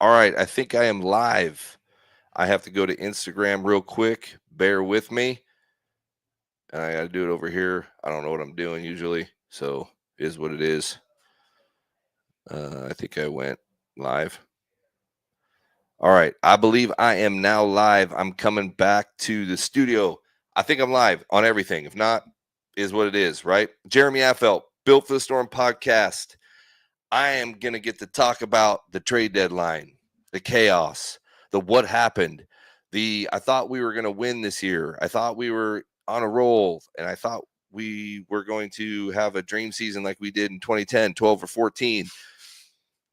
All right, I think I am live. I have to go to Instagram real quick. Bear with me. And I got to do it over here. I don't know what I'm doing usually, so it is what it is. I think I went live. All right, I believe I am now live. I'm coming back to the studio. I think I'm live on everything. If not, is what it is, right? Jeremy Affeldt, Built for the Storm podcast. I am going to get to talk about the trade deadline, the chaos, the what happened, I thought we were going to win this year. I thought we were on a roll, and I thought we were going to have a dream season like we did in 2010, 12 or 14,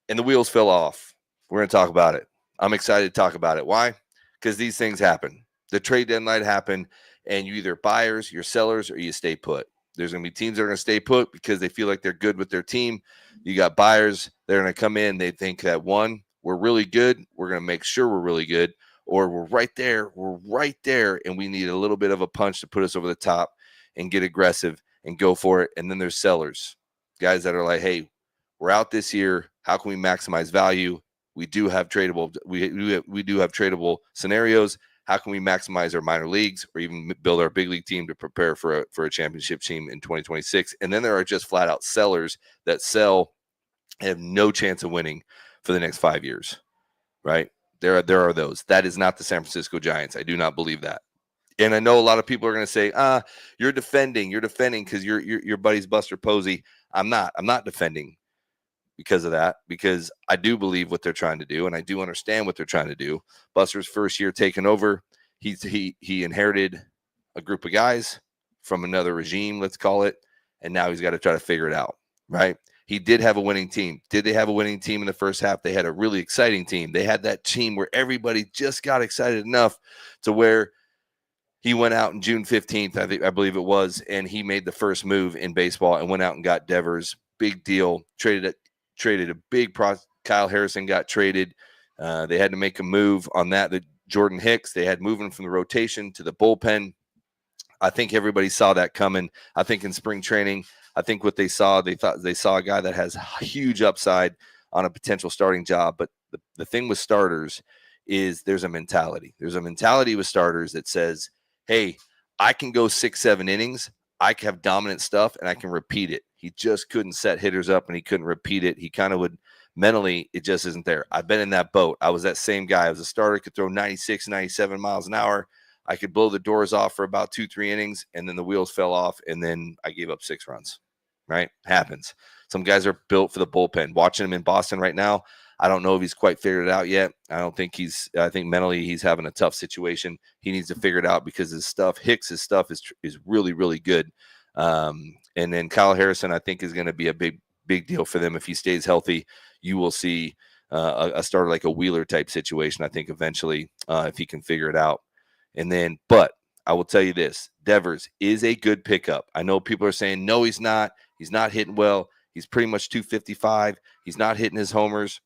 and the wheels fell off. We're going to talk about it. I'm excited to talk about it. Why? Because these things happen. The trade deadline happened, and you either buyers, you're sellers, or you stay put. There's going to be teams that are going to stay put because they feel like they're good with their team. You got buyers, they're going to come in. They think that, one, we're really good. We're going to make sure we're really good. Or we're right there, and we need a little bit of a punch to put us over the top and get aggressive and go for it. And then there's sellers, guys that are like, hey, we're out this year. How can we maximize value? We do have tradable. We do have tradable scenarios. How can we maximize our minor leagues or even build our big league team to prepare for a championship team in 2026? And then there are just flat out sellers that sell and have no chance of winning for the next 5 years, right? There are those. That is not the San Francisco Giants. I do not believe that. And I know a lot of people are going to say, you're defending because your buddy's Buster Posey. I'm not defending because of that, because I do believe what they're trying to do, and I do understand what they're trying to do. Buster's first year taking over, he inherited a group of guys from another regime, let's call it, and now he's got to try to figure it out, right? He did have a winning team. Did they have a winning team in the first half? They had a really exciting team. They had that team where everybody just got excited enough to where he went out on June 15th, I believe it was, and he made the first move in baseball and went out and got Devers. Big deal. Traded a big Kyle Harrison got traded. They had to make a move on that. The Jordan Hicks, they had moving from the rotation to the bullpen. I think everybody saw that coming. I think in spring training, I think what they saw, they thought they saw a guy that has huge upside on a potential starting job. But the thing with starters is there's a mentality. There's a mentality with starters that says, hey, I can go 6-7 innings. I can have dominant stuff, and I can repeat it. He just couldn't set hitters up, and he couldn't repeat it. He kind of would mentally, it just isn't there. I've been in that boat. I was that same guy. I was a starter, could throw 96, 97 miles an hour. I could blow the doors off for about 2-3 innings, and then the wheels fell off, and then I gave up 6 runs, right? Happens. Some guys are built for the bullpen. Watching him in Boston right now, I don't know if he's quite figured it out yet. I think mentally he's having a tough situation. He needs to figure it out because Hicks' stuff is really, really good. And then Kyle Harrison, I think, is going to be a big deal for them. If he stays healthy, you will see a starter like a Wheeler type situation, I think, eventually, if he can figure it out. And then, but I will tell you this, Devers is a good pickup. I know people are saying, no, he's not. He's not hitting well. He's pretty much 255. He's not hitting his homers.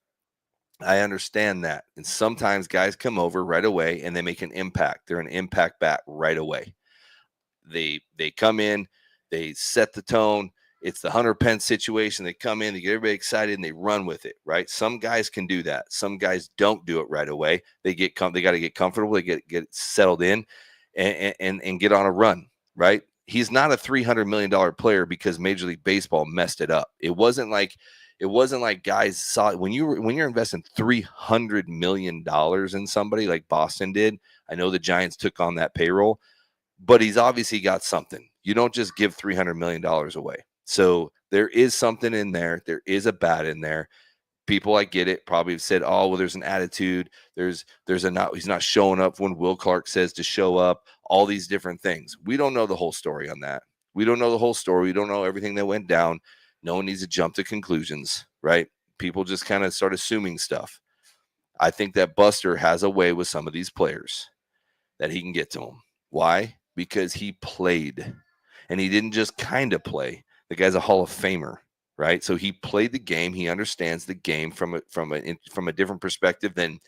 I understand that. And sometimes guys come over right away and they make an impact. They're an impact bat right away. They come in, they set the tone. It's the Hunter Pence situation. They come in, they get everybody excited, and they run with it, right? Some guys can do that. Some guys don't do it right away. They got to get comfortable. They get settled in and get on a run, right? He's not a $300 million player because Major League Baseball messed it up. It wasn't like guys saw it. When you're investing $300 million in somebody like Boston did. I know the Giants took on that payroll, but he's obviously got something. You don't just give $300 million away. So there is something in there. There is a bat in there. People, I get it, probably have said, oh, well, there's an attitude. He's not showing up when Will Clark says to show up, all these different things. We don't know the whole story on that. We don't know the whole story. We don't know everything that went down. No one needs to jump to conclusions, right? People just kind of start assuming stuff. I think that Buster has a way with some of these players that he can get to them. Why? Because he played, and he didn't just kind of play. The guy's a Hall of Famer, right? So he played the game. He understands the game from a different perspective than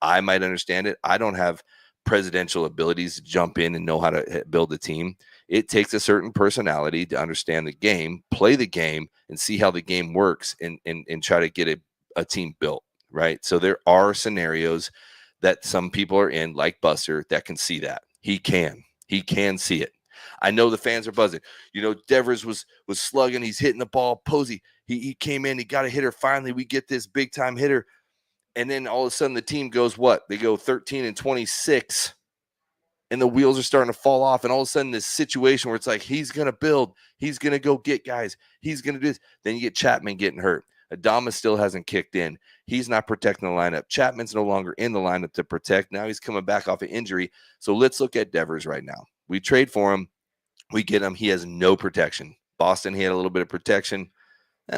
I might understand it. I don't have presidential abilities to jump in and know how to build a team. It takes a certain personality to understand the game, play the game, and see how the game works and try to get a team built, right? So there are scenarios that some people are in, like Buster, that can see that. He can see it. I know the fans are buzzing. Devers was slugging. He's hitting the ball. Posey, he came in. He got a hitter. Finally, we get this big time hitter. And then all of a sudden the team goes what? They go 13-26, and the wheels are starting to fall off. And all of a sudden this situation where it's like, he's going to build. He's going to go get guys. He's going to do this. Then you get Chapman getting hurt. Adames still hasn't kicked in. He's not protecting the lineup. Chapman's no longer in the lineup to protect. Now he's coming back off an injury. So let's look at Devers right now. We trade for him. We get him. He has no protection. Boston, he had a little bit of protection.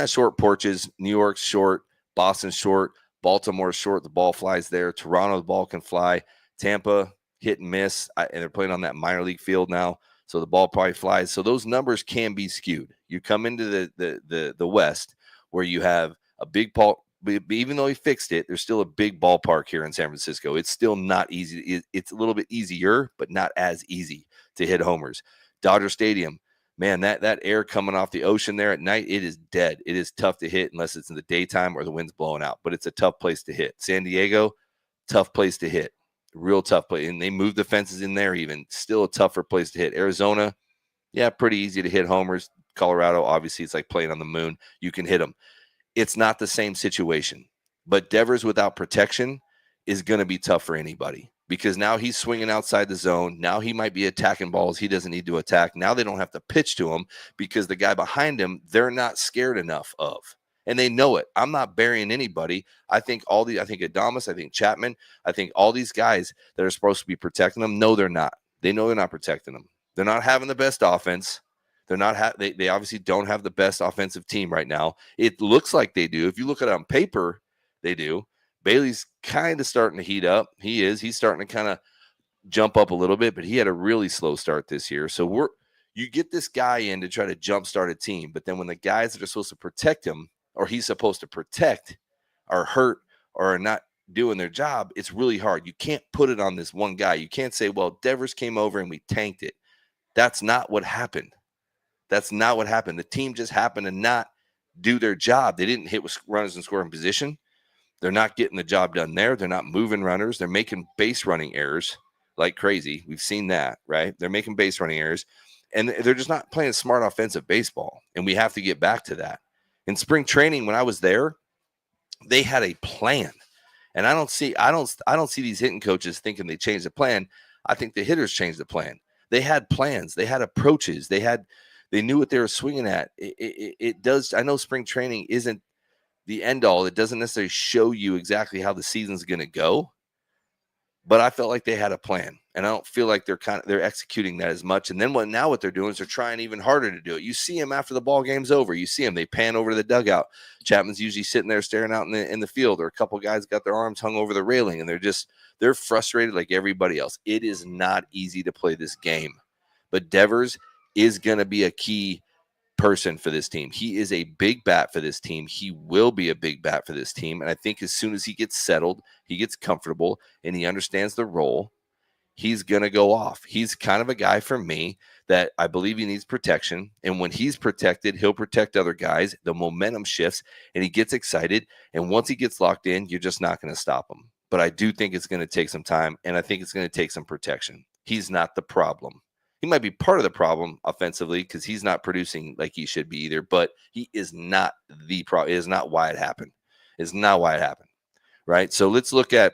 Short porches. New York's short. Boston's short. Baltimore's short. The ball flies there. Toronto, the ball can fly. Tampa, hit and miss. And they're playing on that minor league field now. So the ball probably flies. So those numbers can be skewed. You come into the West where you have a big ball. Even though he fixed it, there's still a big ballpark here in San Francisco. It's still not easy. It's a little bit easier, but not as easy to hit homers. Dodger Stadium, man, that air coming off the ocean there at night, it is dead. It is tough to hit unless it's in the daytime or the wind's blowing out, but it's a tough place to hit. San Diego, tough place to hit. Real tough place. And they moved the fences in there even. Still a tougher place to hit. Arizona, yeah, pretty easy to hit homers. Colorado, obviously, it's like playing on the moon. You can hit them. It's not the same situation. But Devers without protection is going to be tough for anybody because now he's swinging outside the zone. Now he might be attacking balls he doesn't need to attack. Now they don't have to pitch to him because the guy behind him, they're not scared enough of. And they know it. I'm not burying anybody. I think Adames, I think Chapman, I think all these guys that are supposed to be protecting them, no, they're not. They know they're not protecting them. They're not having the best offense. They're not. They obviously don't have the best offensive team right now. It looks like they do. If you look at it on paper, they do. Bailey's kind of starting to heat up. He's starting to kind of jump up a little bit, but he had a really slow start this year. So you get this guy in to try to jumpstart a team, but then when the guys that are supposed to protect him or he's supposed to protect are hurt or are not doing their job, it's really hard. You can't put it on this one guy. You can't say, well, Devers came over and we tanked it. That's not what happened. That's not what happened. The team just happened to not do their job. They didn't hit with runners in scoring position. They're not getting the job done there. They're not moving runners. They're making base running errors like crazy. We've seen that, right? They're making base running errors, and they're just not playing smart offensive baseball, and we have to get back to that. In spring training, when I was there, they had a plan, and I don't see these hitting coaches thinking they changed the plan. I think the hitters changed the plan. They had plans. They had approaches. They knew what they were swinging at. It does. I know spring training isn't the end all. It doesn't necessarily show you exactly how the season's going to go, but I felt like they had a plan, and I don't feel like they're executing that as much. And then what they're doing is they're trying even harder to do it. You see them after the ball game's over. You see them. They pan over to the dugout. Chapman's usually sitting there staring out in the field, or a couple guys got their arms hung over the railing, and they're frustrated like everybody else. It is not easy to play this game, but Devers is going to be a key person for this team. He is a big bat for this team. He will be a big bat for this team. And I think as soon as he gets settled, he gets comfortable, and he understands the role, he's going to go off. He's kind of a guy for me that I believe he needs protection. And when he's protected, he'll protect other guys. The momentum shifts and he gets excited. And once he gets locked in, you're just not going to stop him. But I do think it's going to take some time, and I think it's going to take some protection. He's not the problem. He might be part of the problem offensively because he's not producing like he should be either, but he is not the problem. It is not why it happened. It's not why it happened, right? So let's look at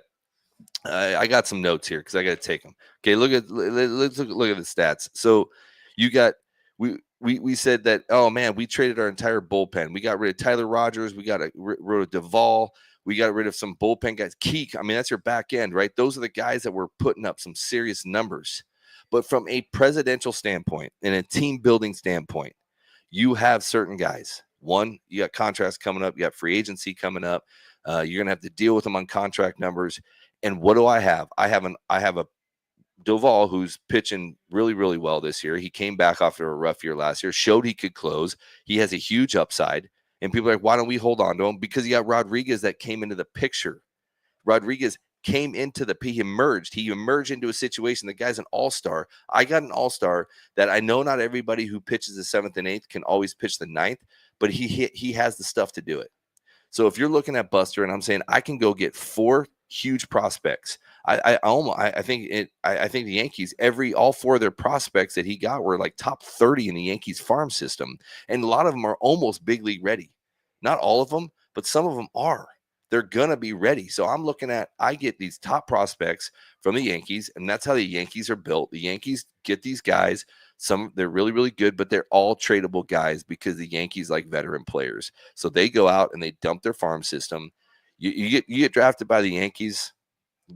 I got some notes here because I got to take them. Okay, let's look at the stats. So you got we said that, oh man, we traded our entire bullpen. We got rid of Tyler Rogers. We got rid of Duvall. We got rid of some bullpen guys. Keek, I mean, that's your back end, right? Those are the guys that were putting up some serious numbers. But from a presidential standpoint and a team building standpoint, you have certain guys. One, you got contracts coming up. You got free agency coming up. You're going to have to deal with them on contract numbers. And what do I have? I have a Duvall who's pitching really, really well this year. He came back after a rough year last year, showed he could close. He has a huge upside. And people are like, why don't we hold on to him? Because you got Rodriguez that came into the picture. Rodriguez came into he emerged into a situation. The guy's an all-star. I got an all-star that I know not everybody who pitches the 7th and 8th can always pitch the 9th, but he has the stuff to do it. So if you're looking at Buster and I'm saying I can go get 4 huge prospects, I think the Yankees, all 4 of their prospects that he got were like top 30 in the Yankees farm system, and a lot of them are almost big league ready. Not all of them, but some of them are. They're gonna be ready. So I'm looking at, I get these top prospects from the Yankees, and that's how the Yankees are built. The Yankees get these guys. They're really, really good, but they're all tradable guys because the Yankees like veteran players. So they go out and they dump their farm system. You get drafted by the Yankees,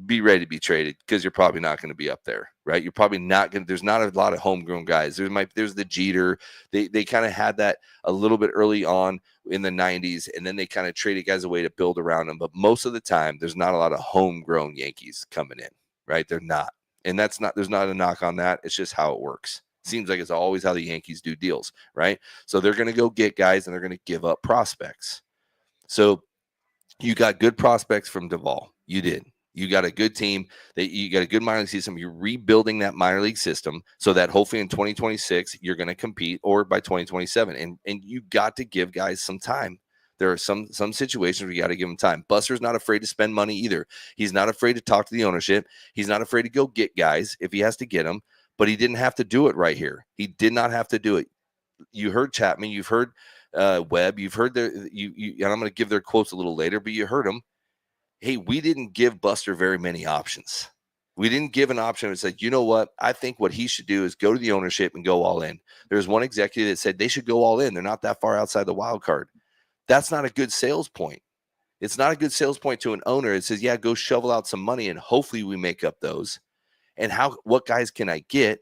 be ready to be traded because you're probably not going to be up there, right? You're probably not going to, there's not a lot of homegrown guys. There's the Jeter. They kind of had that a little bit early on in the 90s, and then they kind of traded guys away to build around them. But most of the time, there's not a lot of homegrown Yankees coming in, right? They're not. And there's not a knock on that. It's just how it works. Seems like it's always how the Yankees do deals, right? So they're going to go get guys and they're going to give up prospects. So you got good prospects from Duvall. You did. You got a good team. You got a good minor league system. You're rebuilding that minor league system so that hopefully in 2026 you're going to compete, or by 2027. And you got to give guys some time. There are some situations where you got to give them time. Buster's not afraid to spend money either. He's not afraid to talk to the ownership. He's not afraid to go get guys if he has to get them. But he didn't have to do it right here. He did not have to do it. You heard Chapman. You've heard Webb. You've heard and I'm going to give their quotes a little later, but you heard them. Hey, we didn't give Buster very many options. We didn't give an option that said, you know what? I think what he should do is go to the ownership and go all in. There's one executive that said they should go all in. They're not that far outside the wild card. That's not a good sales point. It's not a good sales point to an owner. It says, yeah, go shovel out some money and hopefully we make up those. And what guys can I get?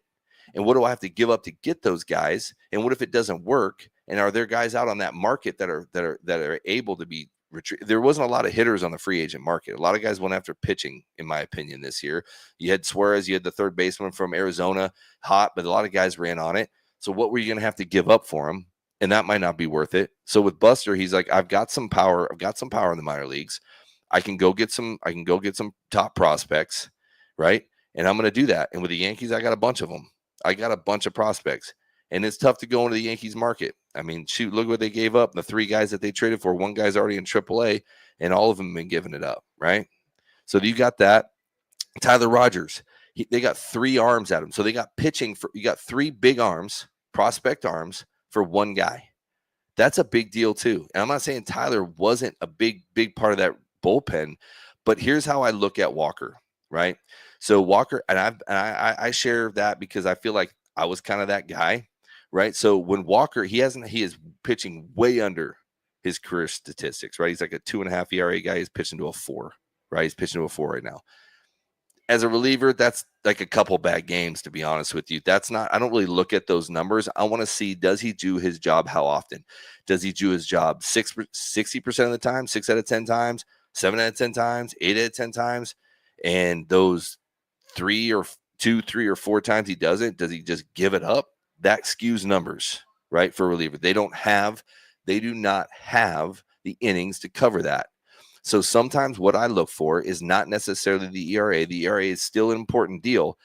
And what do I have to give up to get those guys? And what if it doesn't work? And are there guys out on that market that are able to be retrieved? There wasn't a lot of hitters on the free agent market. A lot of guys went after pitching, in my opinion, this year. You had Suarez, you had the third baseman from Arizona, hot, but a lot of guys ran on it. So what were you going to have to give up for him? And that might not be worth it. So with Buster, he's like, I've got some power. I've got some power in the minor leagues. I can go get some top prospects, right? And I'm going to do that. And with the Yankees, I got a bunch of them. I got a bunch of prospects, and it's tough to go into the Yankees market. I mean, shoot, look what they gave up. The 3 guys that they traded for, one guy's already in AAA, and all of them have been giving it up, right? So you got that. Tyler Rogers, they got 3 arms at him. So they got you got 3 big arms, prospect arms for one guy. That's a big deal too. And I'm not saying Tyler wasn't a big part of that bullpen, but here's how I look at Walker, right? So Walker, and I share that because I feel like I was kind of that guy, right? So when Walker, he is pitching way under his career statistics, right? He's like a 2.5 ERA guy. He's pitching to a 4, right? He's pitching to a 4 right now. As a reliever, that's like a couple bad games, to be honest with you. I don't really look at those numbers. I want to see, does he do his job? How often? Does he do his job 60% of the time, 6 out of 10 times, 7 out of 10 times, 8 out of 10 times? And those 3 or 4 times he doesn't, does he just give it up? That skews numbers, right? For a reliever. They do not have the innings to cover that. So sometimes what I look for is not necessarily the ERA. The ERA is still an important deal,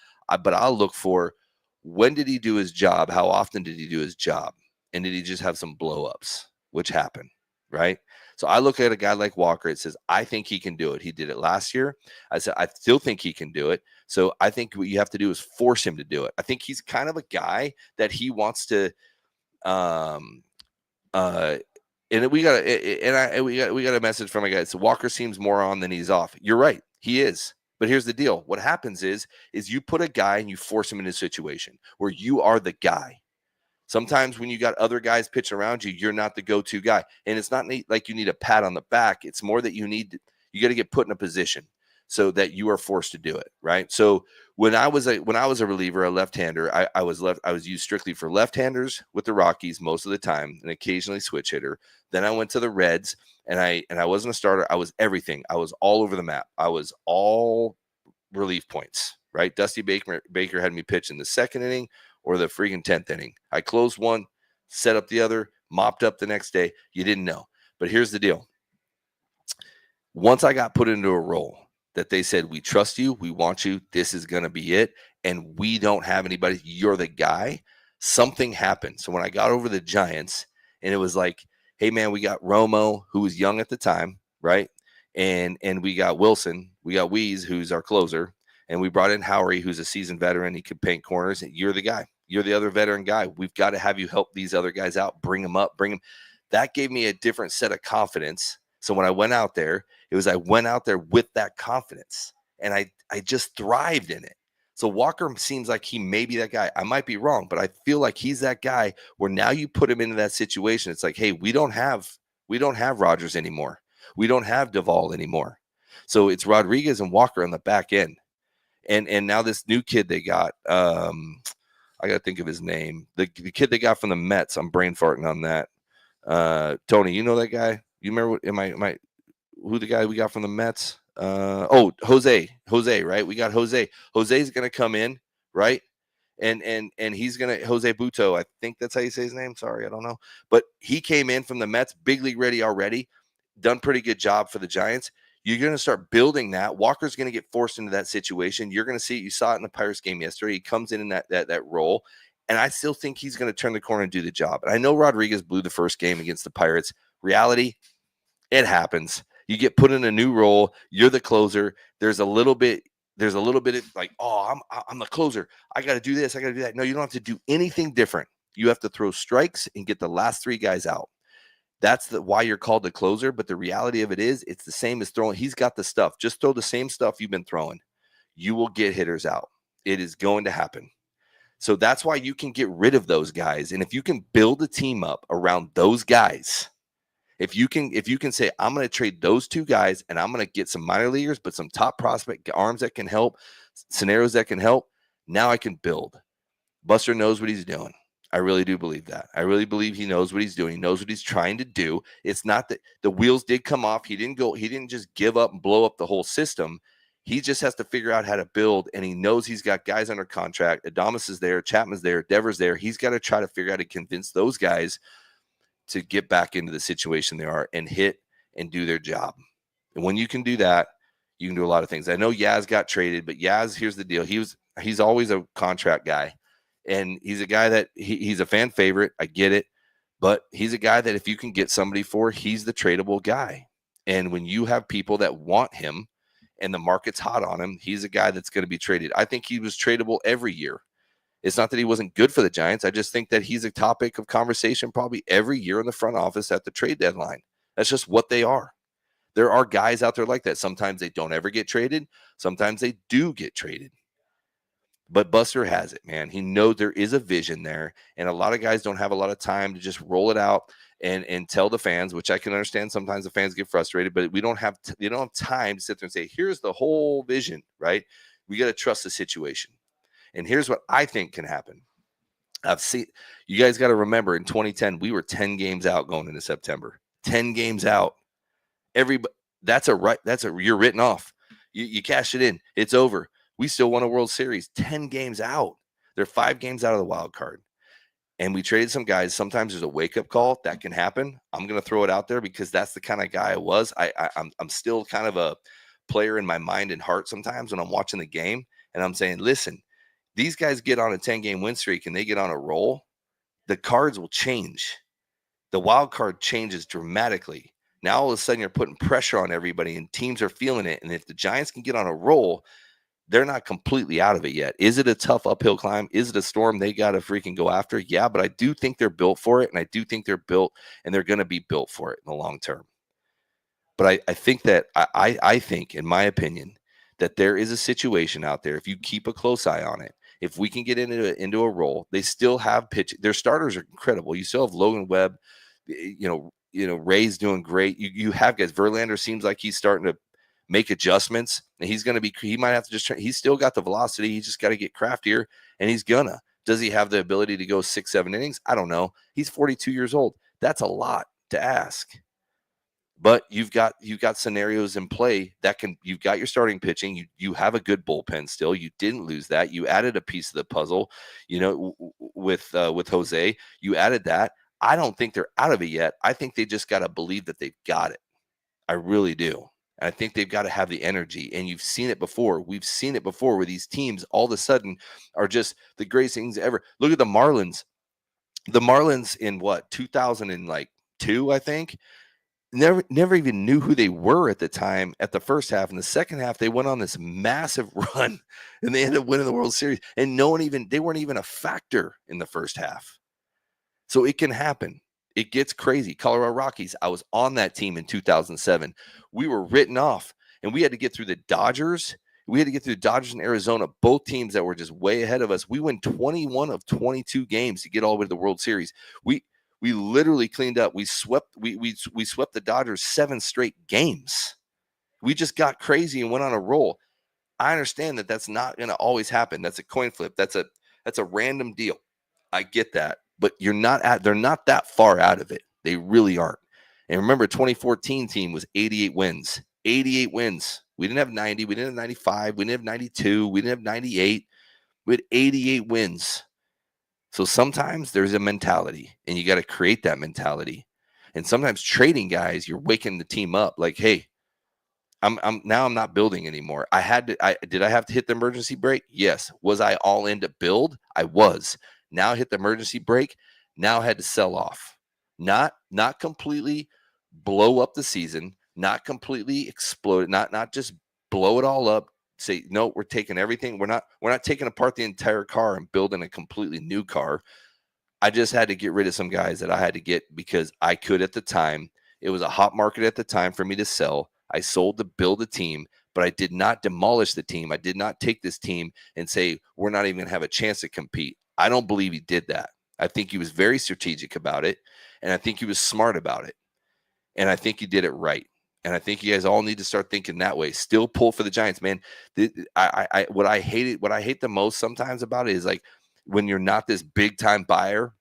but I'll look for, when did he do his job? How often did he do his job? And did he just have some blow-ups, which happened, right? So I look at a guy like Walker. It says, I think he can do it. He did it last year. I said, I still think he can do it. So I think what you have to do is force him to do it. I think he's kind of a guy that he wants to, and we got a message from a guy. So Walker seems more on than he's off. You're right. He is. But here's the deal. What happens is you put a guy and you force him in a situation where you are the guy. Sometimes when you got other guys pitching around you, you're not the go-to guy. And it's not like you need a pat on the back. It's more that you got to get put in a position so that you are forced to do it, right? So when I was a reliever, a left-hander, I was used strictly for left-handers with the Rockies most of the time, and occasionally switch hitter. Then I went to the Reds, and I wasn't a starter. I was everything. I was all over the map. I was all relief points, right? Dusty Baker had me pitch in the 2nd inning or the freaking 10th inning. I closed one, set up the other, mopped up the next day. You didn't know. But here's the deal. Once I got put into a role that they said, we trust you, we want you, this is going to be it, and we don't have anybody, you're the guy, something happened. So when I got over the Giants, and it was like, hey man, we got Romo, who was young at the time, right? And we got Wilson, we got Weeze, who's our closer, and we brought in Howery, who's a seasoned veteran. He could paint corners. And you're the guy. You're the other veteran guy. We've got to have you help these other guys out, bring them up, bring them. That gave me a different set of confidence. So when I went out there, I went out there with that confidence, and I just thrived in it. So Walker seems like he may be that guy. I might be wrong, but I feel like he's that guy where now you put him into that situation. It's like, hey, we don't have Rodgers anymore. We don't have Duvall anymore. So it's Rodriguez and Walker on the back end. And now this new kid they got, I got to think of his name. The kid they got from the Mets. I'm brain farting on that. Tony, you know that guy? You remember who the guy we got from the Mets? Jose, right? We got Jose. Jose's going to come in, right? And he's going to Jose Buto. I think that's how you say his name. Sorry, I don't know. But he came in from the Mets, big league ready already, done pretty good job for the Giants. You're going to start building that. Walker's going to get forced into that situation. You're going to see, you saw it in the Pirates game yesterday. He comes in that role. And I still think he's going to turn the corner and do the job. And I know Rodriguez blew the first game against the Pirates. Reality, it happens. You get put in a new role. You're the closer. There's a little bit of like, oh, I'm the closer. I got to do this. I got to do that. No, you don't have to do anything different. You have to throw strikes and get the last three guys out. That's why you're called the closer. But the reality of it is, it's the same as throwing. He's got the stuff. Just throw the same stuff you've been throwing. You will get hitters out. It is going to happen. So that's why you can get rid of those guys. And if you can build a team up around those guys, if you can say, I'm going to trade those two guys and I'm going to get some minor leaguers, but some top prospect arms that can help, scenarios that can help, now I can build. Buster knows what he's doing. I really do believe that. I really believe he knows what he's doing. He knows what he's trying to do. It's not that the wheels did come off. He didn't just give up and blow up the whole system. He just has to figure out how to build, and he knows he's got guys under contract. Adames is there. Chapman's there. Devers there. He's got to try to figure out how to convince those guys to get back into the situation they are and hit and do their job. And when you can do that, you can do a lot of things. I know Yaz got traded, but Yaz, here's the deal. He's always a contract guy. And he's a guy that he's a fan favorite. I get it. But he's a guy that if you can get somebody for, he's the tradable guy. And when you have people that want him and the market's hot on him, he's a guy that's going to be traded. I think he was tradable every year. It's not that he wasn't good for the Giants. I just think that he's a topic of conversation probably every year in the front office at the trade deadline. That's just what they are. There are guys out there like that. Sometimes they don't ever get traded. Sometimes they do get traded. But Buster has it, man. He knows there is a vision there, and a lot of guys don't have a lot of time to just roll it out and tell the fans, which I can understand. Sometimes the fans get frustrated, but they don't have time to sit there and say, here's the whole vision, right? We got to trust the situation. And here's what I think can happen. You guys got to remember, in 2010, we were 10 games out going into September. 10 games out. You're written off. You cash it in. It's over. We still won a World Series 10 games out. They're 5 games out of the wild card. And we traded some guys. Sometimes there's a wake-up call. That can happen. I'm going to throw it out there because that's the kind of guy I was. I'm still kind of a player in my mind and heart sometimes when I'm watching the game. And I'm saying, listen, these guys get on a 10-game win streak and they get on a roll, the cards will change. The wild card changes dramatically. Now all of a sudden you're putting pressure on everybody and teams are feeling it. And if the Giants can get on a roll, they're not completely out of it yet. Is it a tough uphill climb? Is it a storm they got to freaking go after? Yeah, but I do think they're built for it, and I do think they're built, and they're going to be built for it in the long term. But I think that I think, in my opinion, that there is a situation out there. If you keep a close eye on it, if we can get into a role, they still have pitch. Their starters are incredible. You still have Logan Webb. Ray's doing great. You have guys. Verlander seems like he's starting to make adjustments, and he might have to he's still got the velocity. He just got to get craftier, and does he have the ability to go 6-7 innings? I don't know. He's 42 years old. That's a lot to ask. But you've got scenarios in play you've got your starting pitching. You have a good bullpen still. You didn't lose that. You added a piece of the puzzle, with Jose. You added that. I don't think they're out of it yet. I think they just got to believe that they've got it. I really do. And I think they've got to have the energy. And you've seen it before. We've seen it before where these teams all of a sudden are just the greatest things ever. Look at the Marlins. The Marlins in 2000 and 2, I think. Never even knew who they were at the time at the first half. In the second half, they went on this massive run and they ended up winning the World Series. And they weren't even a factor in the first half. So it can happen. It gets crazy. Colorado Rockies, I was on that team in 2007. We were written off, and we had to get through the Dodgers. We had to get through the Dodgers and Arizona, both teams that were just way ahead of us. We win 21 of 22 games to get all the way to the World Series. We literally cleaned up. We swept the Dodgers 7 straight games. We just got crazy and went on a roll. I understand that that's not going to always happen. That's a coin flip. That's a random deal. I get that, but they're not that far out of it. They really aren't. And remember, 2014 team was 88 wins. 88 wins. We didn't have 90. We didn't have 95. We didn't have 92. We didn't have 98. We had 88 wins. So sometimes there's a mentality, and you got to create that mentality. And sometimes trading guys, you're waking the team up. Like, hey, I'm not building anymore. Did I have to hit the emergency brake? Yes. Was I all in to build? I was. Now I hit the emergency brake. Now I had to sell off. Not completely blow up the season, not completely explode, not just blow it all up. Say, no, we're taking everything. We're not taking apart the entire car and building a completely new car. I just had to get rid of some guys that I had to get because I could at the time. It was a hot market at the time for me to sell. I sold to build a team, but I did not demolish the team. I did not take this team and say, we're not even going to have a chance to compete. I don't believe he did that. I think he was very strategic about it, and I think he was smart about it, and I think he did it right. And I think you guys all need to start thinking that way. Still pull for the Giants, man. What I hate the most sometimes about it is like when you're not this big time buyer.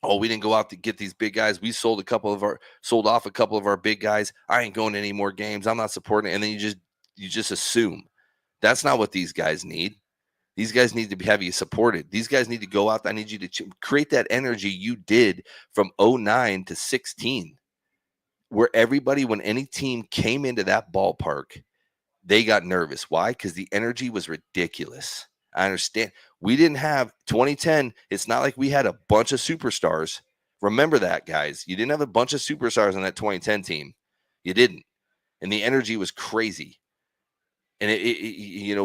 Oh, we didn't go out to get these big guys. We sold off a couple of our big guys. I ain't going to any more games. I'm not supporting it. And then you just assume. That's not what these guys need. These guys need to have you supported. These guys need to go out. I need you to create that energy you did from 09 to 16, where everybody, when any team came into that ballpark, they got nervous. Why? Because the energy was ridiculous. I understand. We didn't have 2010. It's not like we had a bunch of superstars. Remember that, guys. You didn't have a bunch of superstars on that 2010 team. You didn't. And the energy was crazy. And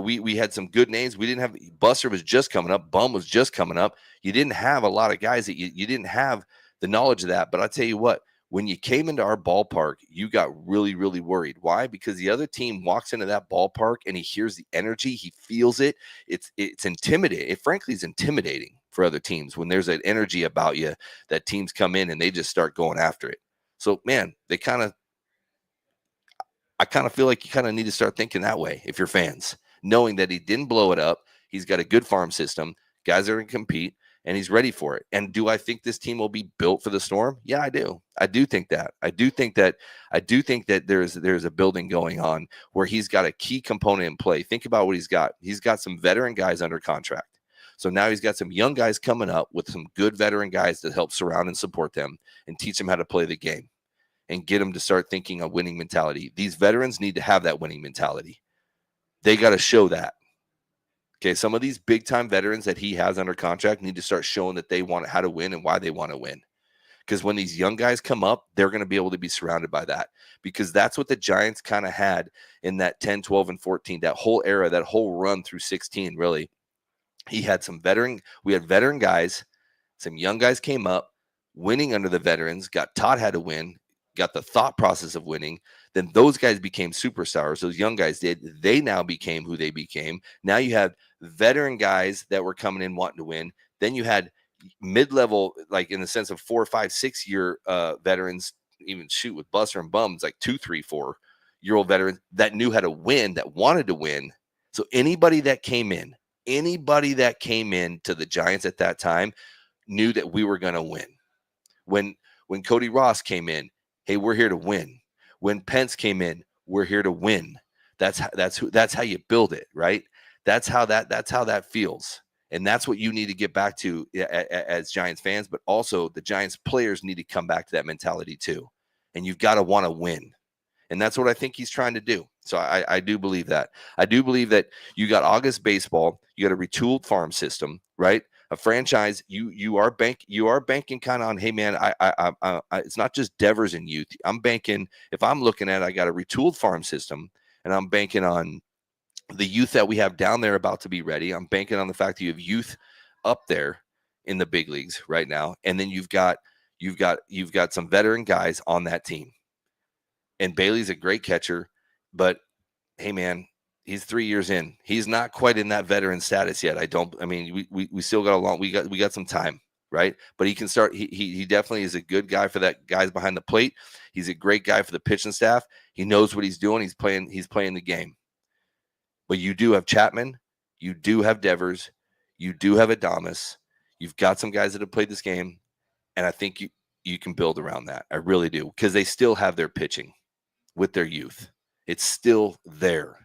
we had some good names. We didn't have Buster was just coming up. Bum was just coming up. You didn't have a lot of guys that you didn't have the knowledge of that. But I'll tell you what, when you came into our ballpark, you got really, really worried. Why? Because the other team walks into that ballpark and he hears the energy, he feels it. It's intimidating. It frankly is intimidating for other teams when there's an energy about you that teams come in and they just start going after it. So, man, I kind of feel like you kind of need to start thinking that way if you're fans, knowing that he didn't blow it up. He's got a good farm system. Guys are going to compete, and he's ready for it. And do I think this team will be built for the storm? Yeah, I do. I do think that. I do think that there's a building going on where he's got a key component in play. Think about what he's got. He's got some veteran guys under contract. So now he's got some young guys coming up with some good veteran guys to help surround and support them and teach them how to play the game and get them to start thinking a winning mentality. These veterans need to have that winning mentality. They got to show that. Okay, some of these big-time veterans that he has under contract need to start showing that they want how to win and why they want to win. Because when these young guys come up, they're going to be able to be surrounded by that. Because that's what the Giants kind of had in that 10, 12, and 14, that whole era, that whole run through 16, really. We had veteran guys, some young guys came up, winning under the veterans, got taught how to win, got the thought process of winning. Then those guys became superstars. Those young guys did. They now became who they became. Now you have veteran guys that were coming in wanting to win. Then you had mid-level, like in the sense of 4, 5, 6 year veterans, even shoot with Buster and Bums, like 2, 3, 4-year-old veterans that knew how to win, that wanted to win. So anybody that came in to the Giants at that time knew that we were going to win. When Cody Ross came in, hey, we're here to win. When Pence came in, we're here to win. That's how you build it, right? That's how that feels. And that's what you need to get back to as Giants fans, but also the Giants players need to come back to that mentality too. And you've got to want to win. And that's what I think he's trying to do. So I do believe that. I do believe that you got August baseball, you got a retooled farm system, right? A franchise, you are banking kind of on, hey man, it's not just Devers and youth. I'm banking, if I'm looking at, I got a retooled farm system, and I'm banking on the youth that we have down there about to be ready. I'm banking on the fact that you have youth up there in the big leagues right now, and then you've got some veteran guys on that team. And Bailey's a great catcher, but hey man, he's 3 years in. He's not quite in that veteran status yet. We still got a long, we got some time, right? But he can start. He definitely is a good guy for that guys behind the plate. He's a great guy for the pitching staff. He knows what he's doing. He's playing the game. But you do have Chapman, you do have Devers, you do have Adames. You've got some guys that have played this game, and I think you can build around that. I really do, because they still have their pitching with their youth. It's still there.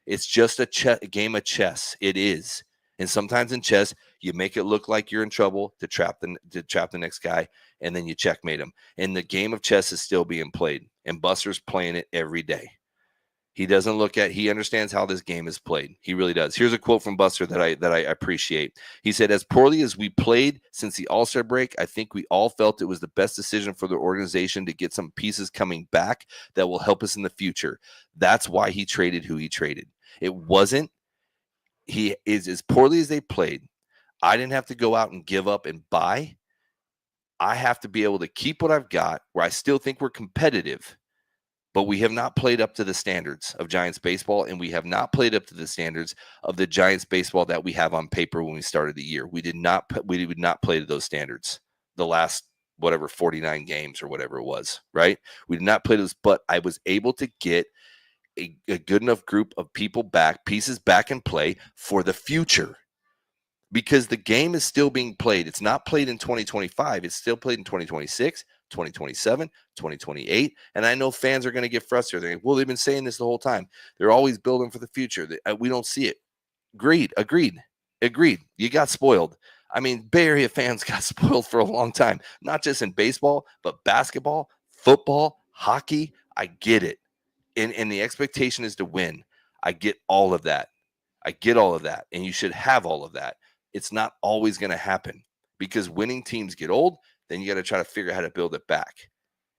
It's just a game of chess. It is. And sometimes in chess, you make it look like you're in trouble to trap the next guy, and then you checkmate him. And the game of chess is still being played, and Buster's playing it every day. He understands how this game is played. He really does. Here's a quote from Buster that I appreciate. He said, "As poorly as we played since the All-Star break, I think we all felt it was the best decision for the organization to get some pieces coming back that will help us in the future. That's why he traded who he traded. It wasn't, he is as poorly as they played. I didn't have to go out and give up and buy. I have to be able to keep what I've got, where I still think we're competitive. But we have not played up to the standards of Giants baseball, and we have not played up to the standards of the Giants baseball that we have on paper when we started the year. We did not play to those standards the last 49 games or whatever it was, right? We did not play those, but I was able to get a good enough group of pieces back in play for the future. Because the game is still being played. It's not played in 2025. It's still played in 2026, 2027, 2028. And I know fans are going to get frustrated. They're like, well, they've been saying this the whole time. They're always building for the future. We don't see it. Agreed. You got spoiled. I mean, Bay Area fans got spoiled for a long time, not just in baseball, but basketball, football, hockey. I get it. And the expectation is to win. I get all of that. And you should have all of that. It's not always going to happen, because winning teams get old. Then you got to try to figure out how to build it back.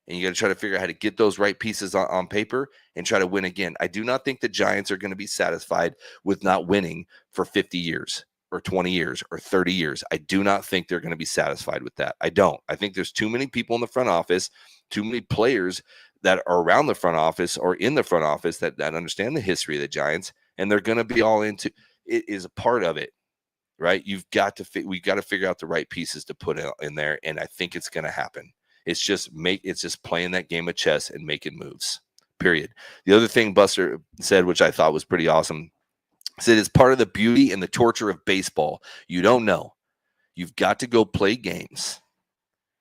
And you got to try to figure out how to get those right pieces on paper and try to win again. I do not think the Giants are going to be satisfied with not winning for 50 years or 20 years or 30 years. I do not think they're going to be satisfied with that. I don't. I think there's too many people in the front office, too many players that are around the front office or in the front office that understand the history of the Giants, and they're going to be all into it. Is a part of it. Right? We've got to figure out the right pieces to put in there, and I think it's going to happen. It's just playing that game of chess and making moves. Period. The other thing Buster said, which I thought was pretty awesome, said it's part of the beauty and the torture of baseball. You don't know. You've got to go play games.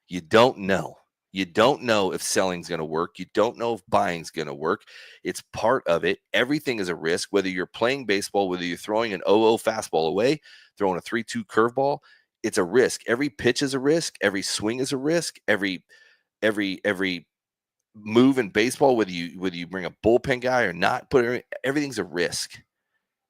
You don't know. You don't know if selling's going to work. You don't know if buying's going to work. It's part of it. Everything is a risk, whether you're playing baseball, whether you're throwing an 0-0 fastball away, throwing a 3-2 curveball. It's a risk. Every pitch is a risk. Every swing is a risk. Every move in baseball, whether you bring a bullpen guy or not, everything's a risk.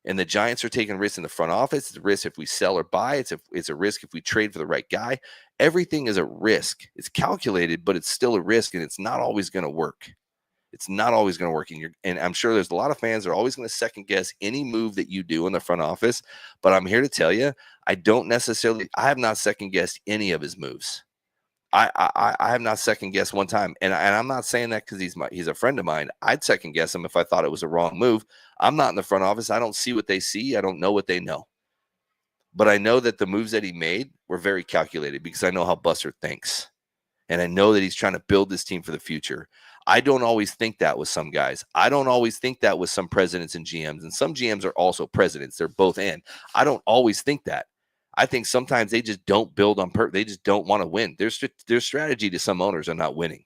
And the Giants are taking risks in the front office. It's a risk if we sell or buy. It's a risk if we trade for the right guy. Everything is a risk. It's calculated, but it's still a risk, and it's not always going to work. It's not always going to work. And I'm sure there's a lot of fans that are always going to second guess any move that you do in the front office. But I'm here to tell you, I have not second guessed any of his moves. I have not second guessed one time. And I'm not saying that because he's a friend of mine. I'd second guess him if I thought it was a wrong move. I'm not in the front office. I don't see what they see. I don't know what they know. But I know that the moves that he made were very calculated, because I know how Buster thinks. And I know that he's trying to build this team for the future. I don't always think that with some guys. I don't always think that with some presidents and GMs. And some GMs are also presidents. They're both in. I don't always think that. I think sometimes they just don't build on purpose. They just don't want to win. Their strategy to some owners are not winning.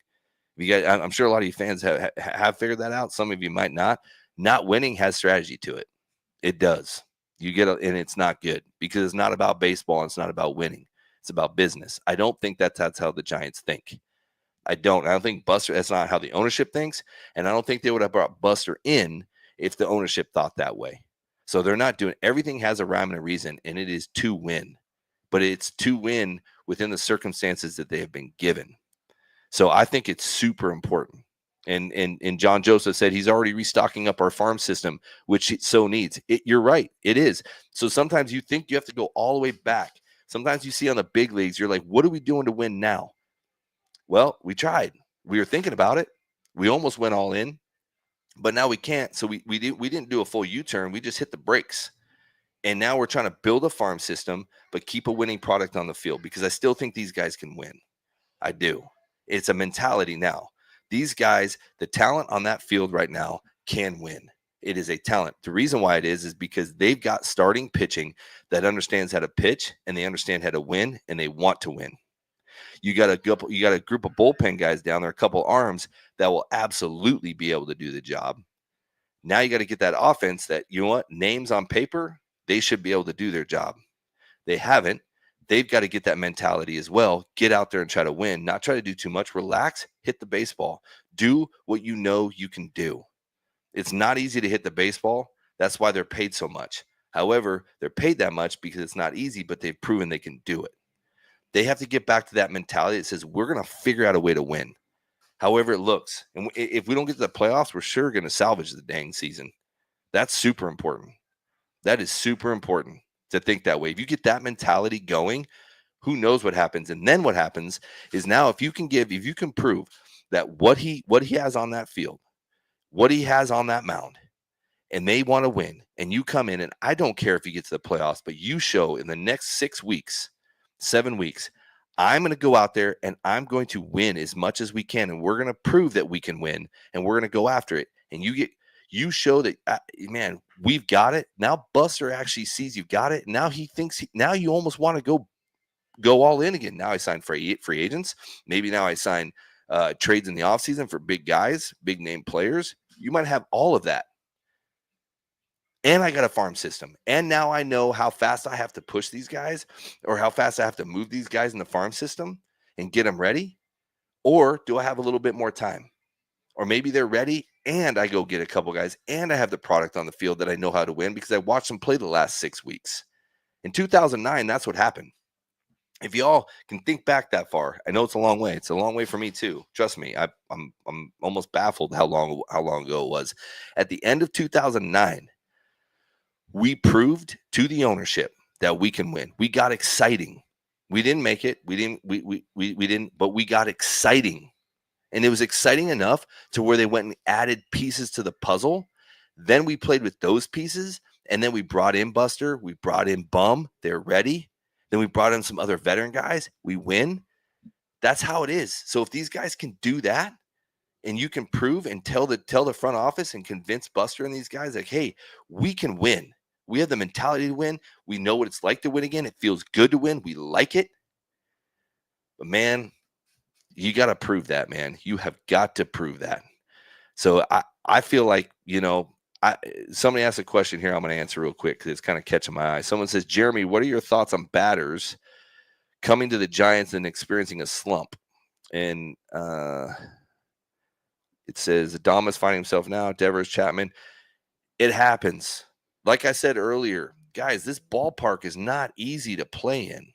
I'm sure a lot of you fans have figured that out. Some of you might not. Not winning has strategy to it. It does. And it's not good, because it's not about baseball. And it's not about winning. It's about business. I don't think that's how the Giants think. I don't think Buster, that's not how the ownership thinks. And I don't think they would have brought Buster in if the ownership thought that way. So they're not doing, everything has a rhyme and a reason, and it is to win. but it's to win within the circumstances that they have been given. So I think it's super important. And John Joseph said he's already restocking up our farm system, which it so needs. You're right, it is. So sometimes you think you have to go all the way back. Sometimes you see on the big leagues, you're like, what are we doing to win now? Well, we tried. We were thinking about it. We almost went all in, but now we can't. So we didn't do a full U-turn. We just hit the brakes. And now we're trying to build a farm system, but keep a winning product on the field, because I still think these guys can win. I do. It's a mentality now. These guys, the talent on that field right now can win. It is a talent. The reason why it is because they've got starting pitching that understands how to pitch, and they understand how to win, and they want to win. You got a group of bullpen guys down there, a couple arms that will absolutely be able to do the job. Now you got to get that offense that, you know what, names on paper, they should be able to do their job. They haven't. They've got to get that mentality as well. Get out there and try to win, not try to do too much. Relax, hit the baseball. Do what you know you can do. It's not easy to hit the baseball. That's why they're paid so much. However, they're paid that much because it's not easy, but they've proven they can do it. They have to get back to that mentality that says, we're going to figure out a way to win, however it looks. And if we don't get to the playoffs, we're sure going to salvage the dang season. That's super important. That is super important to think that way. If you get that mentality going, who knows what happens? And then what happens is, now if you can prove that what he has on that field, what he has on that mound, and they want to win, and you come in, and I don't care if you get to the playoffs, but you show in the next 6 weeks, 7 weeks, I'm going to go out there and I'm going to win as much as we can, and we're going to prove that we can win, and we're going to go after it. And you show that, man, we've got it. Now Buster actually sees you've got it. Now he thinks, now you almost want to go all in again. Now I sign free agents. Maybe now I sign trades in the offseason for big guys, big name players. You might have all of that. And I got a farm system. And now I know how fast I have to push these guys, or how fast I have to move these guys in the farm system and get them ready. Or do I have a little bit more time? Or maybe they're ready and I go get a couple guys and I have the product on the field that I know how to win because I watched them play the last 6 weeks. In 2009, that's what happened. If y'all can think back that far, I know it's a long way. It's a long way for me too. Trust me, I'm almost baffled how long ago it was. At the end of 2009, we proved to the ownership that we can win. We got exciting. We didn't make it. We didn't, but we got exciting. And it was exciting enough to where they went and added pieces to the puzzle. Then we played with those pieces, and then we brought in Buster. We brought in Bum. They're ready. Then we brought in some other veteran guys. We win. That's how it is. So if these guys can do that, and you can prove and tell the front office and convince Buster and these guys, like, hey, we can win. We have the mentality to win. We know what it's like to win again. It feels good to win. We like it. But man, you got to prove that, man. You have got to prove that. So I feel like, somebody asked a question here. I'm going to answer real quick because it's kind of catching my eye. Someone says, Jeremy, what are your thoughts on batters coming to the Giants and experiencing a slump? And it says Adames finding himself now, Devers, Chapman. It happens. Like I said earlier, guys, this ballpark is not easy to play in.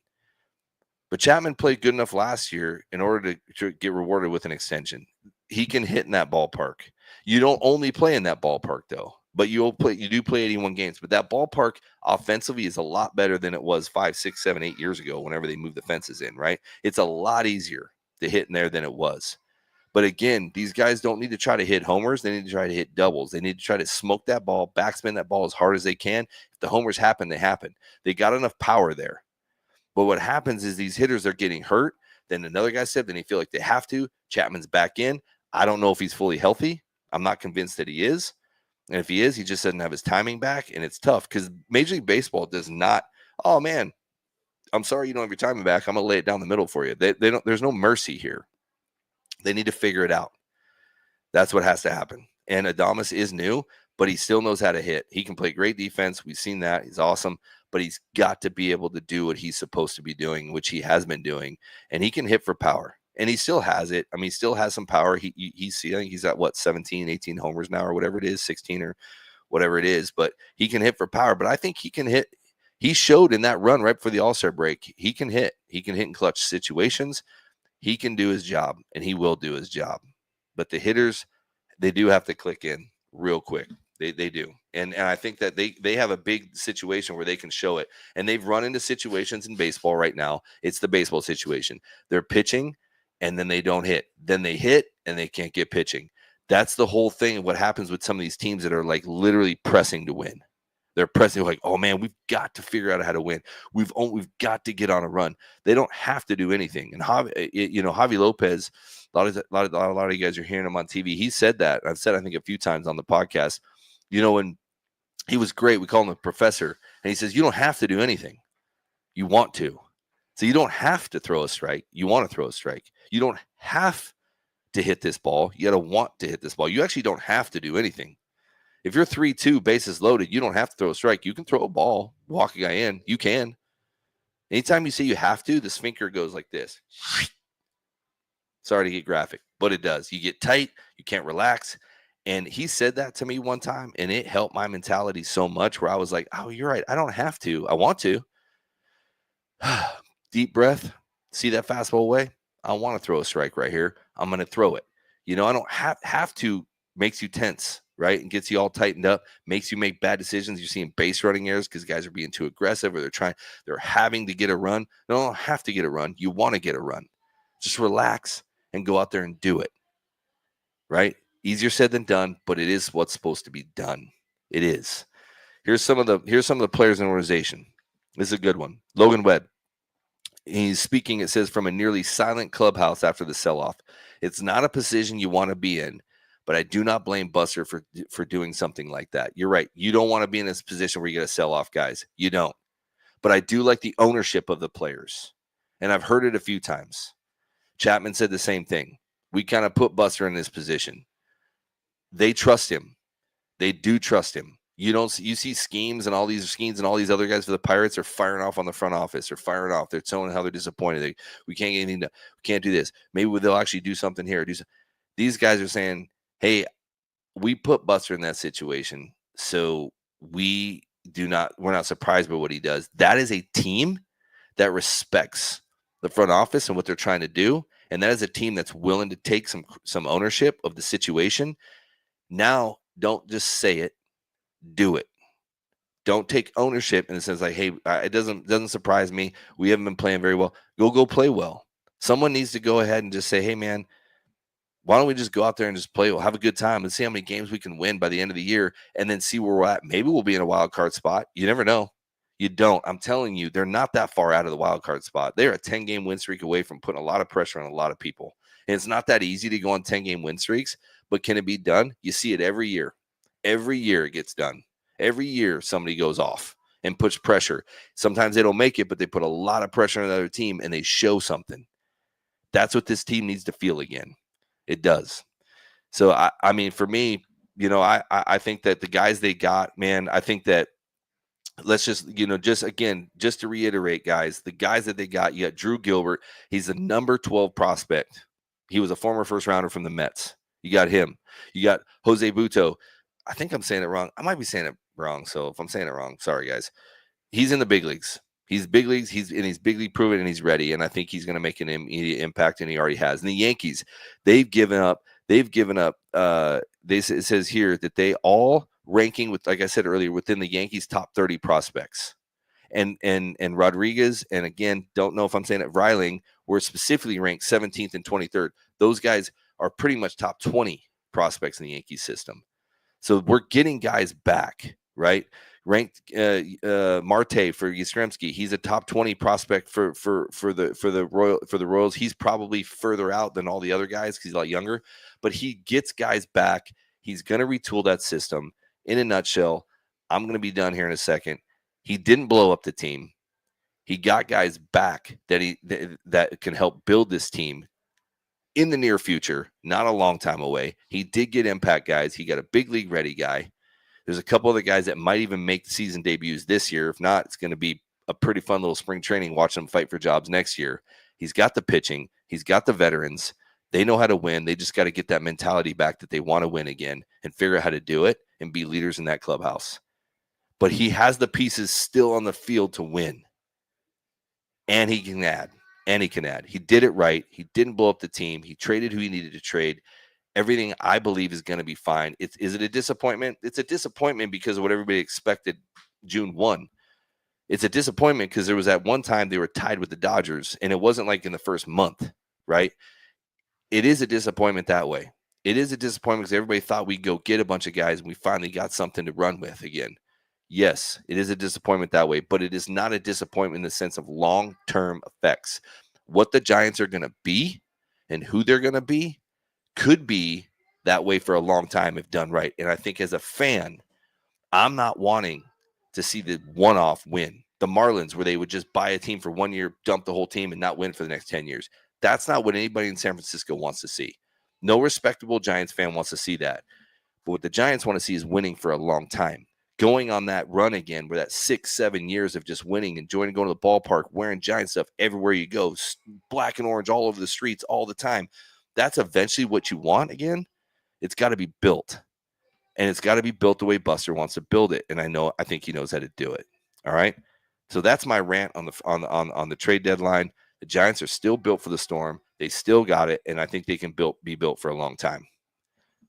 But Chapman played good enough last year in order to get rewarded with an extension. He can hit in that ballpark. You don't only play in that ballpark, though, but you do play 81 games. But that ballpark offensively is a lot better than it was 5, 6, 7, 8 years ago whenever they moved the fences in, right? It's a lot easier to hit in there than it was. But again, these guys don't need to try to hit homers. They need to try to hit doubles. They need to try to smoke that ball, backspin that ball as hard as they can. If the homers happen, they happen. They got enough power there. But what happens is these hitters are getting hurt. Then another guy said, then they feel like they have to. Chapman's back in. I don't know if he's fully healthy. I'm not convinced that he is. And if he is, he just doesn't have his timing back. And it's tough because Major League Baseball does not, oh, man, I'm sorry you don't have your timing back. I'm going to lay it down the middle for you. They don't. There's no mercy here. They need to figure it out. That's what has to happen. And Adames is new, but he still knows how to hit. He can play great defense. We've seen that. He's awesome. But he's got to be able to do what he's supposed to be doing, which he has been doing. And he can hit for power. And he still has it. I mean, he still has some power. I think he's at, 17, 18 homers now or whatever it is, 16 or whatever it is. But he can hit for power. But I think he can hit. He showed in that run right before the All-Star break, he can hit. He can hit in clutch situations. He can do his job, and he will do his job. But the hitters, they do have to click in real quick. They do. And I think that they have a big situation where they can show it. And they've run into situations in baseball right now. It's the baseball situation. They're pitching, and then they don't hit. Then they hit, and they can't get pitching. That's the whole thing of what happens with some of these teams that are like literally pressing to win. They're pressing like, oh man, we've got to figure out how to win. We've got to get on a run. They don't have to do anything. And Javi Lopez, a lot of you guys are hearing him on TV. He said that. I've said I think a few times on the podcast. When he was great, we call him the professor, and he says you don't have to do anything. You want to. So you don't have to throw a strike. You want to throw a strike. You don't have to hit this ball. You got to want to hit this ball. You actually don't have to do anything. If you're 3-2, bases loaded, you don't have to throw a strike. You can throw a ball, walk a guy in. You can. Anytime you say you have to, the sphincter goes like this. Sorry to get graphic, but it does. You get tight. You can't relax. And he said that to me one time, and it helped my mentality so much where I was like, oh, you're right. I don't have to. I want to. Deep breath. See that fastball away? I want to throw a strike right here. I'm going to throw it. I don't have to. Makes you tense, right? And gets you all tightened up, makes you make bad decisions. You're seeing base running errors because guys are being too aggressive or they're having to get a run. No, don't have to get a run. You want to get a run. Just relax and go out there and do it, right? Easier said than done, but it is what's supposed to be done. It is. Here's some of the players in the organization. This is a good one. Logan Webb. He's speaking, it says, from a nearly silent clubhouse after the sell-off. It's not a position you want to be in, but I do not blame Buster for doing something like that. You're right. You don't want to be in this position where you got to sell off guys. You don't. But I do like the ownership of the players. And I've heard it a few times. Chapman said the same thing. We kind of put Buster in this position. They trust him. They do trust him. You see schemes and all these other guys for the Pirates are firing off on the front office. They're firing off. They're telling how they're disappointed. We can't get anything done. We can't do this. Maybe they'll actually do something here. These guys are saying, hey, we put Buster in that situation, so we're not surprised by what he does. That is a team that respects the front office and what they're trying to do, and that is a team that's willing to take some ownership of the situation. Now, don't just say it, do it. Don't take ownership in the sense like, hey, it doesn't surprise me. We haven't been playing very well. Go play well. Someone needs to go ahead and just say, hey, man, why don't we just go out there and just play? We'll have a good time and see how many games we can win by the end of the year and then see where we're at. Maybe we'll be in a wild card spot. You never know. You don't. I'm telling you, they're not that far out of the wild card spot. They're a 10-game win streak away from putting a lot of pressure on a lot of people. And it's not that easy to go on 10-game win streaks, but can it be done? You see it every year. Every year it gets done. Every year somebody goes off and puts pressure. Sometimes they don't make it, but they put a lot of pressure on another team and they show something. That's what this team needs to feel again. It does. So, I mean, for me, I think that the guys they got, man, I think that let's just to reiterate, guys, the guys that they got, you got Drew Gilbert. He's the number 12 prospect. He was a former first rounder from the Mets. You got him. You got Jose Butto. I think I'm saying it wrong. I might be saying it wrong. So if I'm saying it wrong, sorry, guys. He's in the big leagues. He's big leagues. He's big league proven and he's ready. And I think he's going to make an immediate impact, and he already has. And the Yankees, they've given up. It says here that they all ranking with, like I said earlier, within the Yankees top 30 prospects. And Rodriguez, and again, don't know if I'm saying it, Reiling, were specifically ranked 17th and 23rd. Those guys are pretty much top 20 prospects in the Yankees system. So we're getting guys back, right? Ranked Marte for Yastrzemski. He's a top 20 prospect for the Royals. He's probably further out than all the other guys because he's a lot younger, but he gets guys back. He's going to retool that system. In a nutshell, I'm going to be done here in a second. He didn't blow up the team. He got guys back that can help build this team in the near future, not a long time away. He did get impact guys. He got a big league ready guy. There's a couple other guys that might even make season debuts this year. If not, it's going to be a pretty fun little spring training watching them fight for jobs next year. He's got the pitching. He's got the veterans. They know how to win. They just got to get that mentality back that they want to win again and figure out how to do it and be leaders in that clubhouse. but he has the pieces still on the field to win. And he can add. He did it right. He didn't blow up the team. He traded who he needed to trade. Everything, I believe, is going to be fine. Is it a disappointment? It's a disappointment because of what everybody expected June 1. It's a disappointment because there was at one time they were tied with the Dodgers, and it wasn't like in the first month, right? It is a disappointment that way. It is a disappointment because everybody thought we'd go get a bunch of guys, and we finally got something to run with again. Yes, it is a disappointment that way, but it is not a disappointment in the sense of long-term effects. What the Giants are going to be and who they're going to be could be that way for a long time if done right. And I think as a fan, I'm not wanting to see the one-off win. The Marlins, where they would just buy a team for 1 year, dump the whole team, and not win for the next 10 years. That's not what anybody in San Francisco wants to see. No respectable Giants fan wants to see that. But what the Giants want to see is winning for a long time. Going on that run again, where that 6-7 years of just winning, enjoying going to the ballpark, wearing Giant stuff everywhere you go, black and orange all over the streets all the time. That's eventually what you want again. It's got to be built. And it's got to be built the way Buster wants to build it. And I think he knows how to do it. All right. So that's my rant on the trade deadline. The Giants are still built for the storm. They still got it. And I think they can be built for a long time.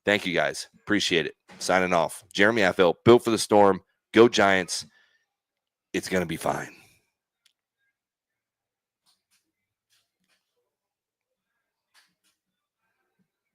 Thank you, guys. Appreciate it. Signing off. Jeremy Affeldt, built for the storm. Go Giants. It's going to be fine.